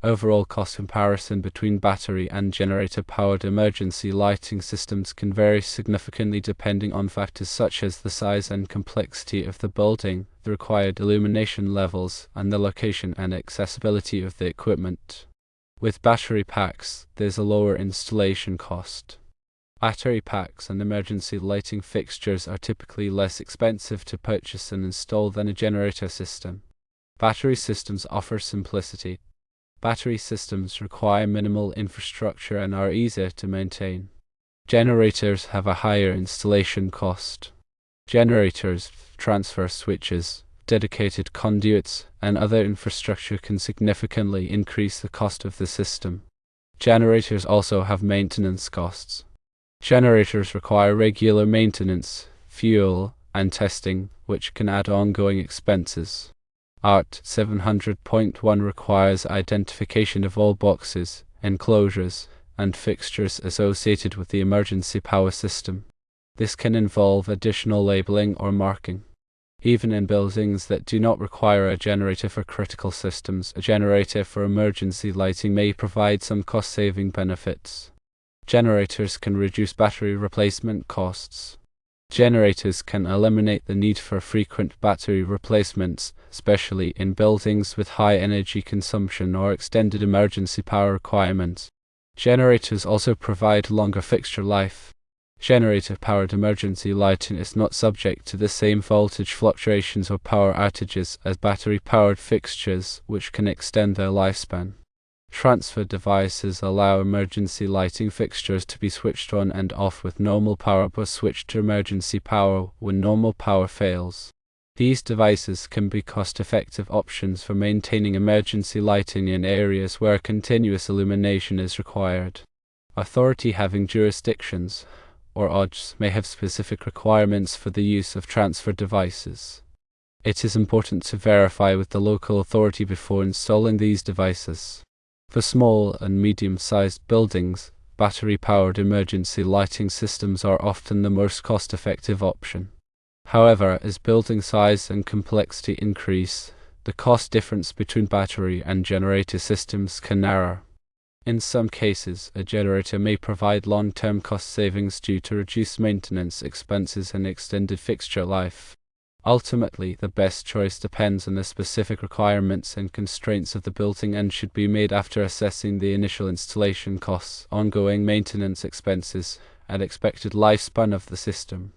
Overall cost comparison between battery and generator-powered emergency lighting systems can vary significantly depending on factors such as the size and complexity of the building, the required illumination levels, and the location and accessibility of the equipment. With battery packs, there's a lower installation cost. Battery packs and emergency lighting fixtures are typically less expensive to purchase and install than a generator system. Battery systems offer simplicity. Battery systems require minimal infrastructure and are easier to maintain. Generators have a higher installation cost. Generators, transfer switches, dedicated conduits, and other infrastructure can significantly increase the cost of the system. Generators also have maintenance costs. Generators require regular maintenance, fuel, and testing, which can add ongoing expenses. ART 700.1 requires identification of all boxes, enclosures, and fixtures associated with the emergency power system. This can involve additional labeling or marking. Even in buildings that do not require a generator for critical systems, a generator for emergency lighting may provide some cost-saving benefits. Generators can reduce battery replacement costs. Generators can eliminate the need for frequent battery replacements, especially in buildings with high energy consumption or extended emergency power requirements. Generators also provide longer fixture life. Generator-powered emergency lighting is not subject to the same voltage fluctuations or power outages as battery-powered fixtures, which can extend their lifespan. Transfer devices allow emergency lighting fixtures to be switched on and off with normal power but switched to emergency power when normal power fails. These devices can be cost-effective options for maintaining emergency lighting in areas where continuous illumination is required. Authority having jurisdictions, or ODGs, may have specific requirements for the use of transfer devices. It is important to verify with the local authority before installing these devices. For small and medium-sized buildings, battery-powered emergency lighting systems are often the most cost-effective option. However, as building size and complexity increase, the cost difference between battery and generator systems can narrow. In some cases, a generator may provide long-term cost savings due to reduced maintenance expenses and extended fixture life. Ultimately, the best choice depends on the specific requirements and constraints of the building and should be made after assessing the initial installation costs, ongoing maintenance expenses, and expected lifespan of the system.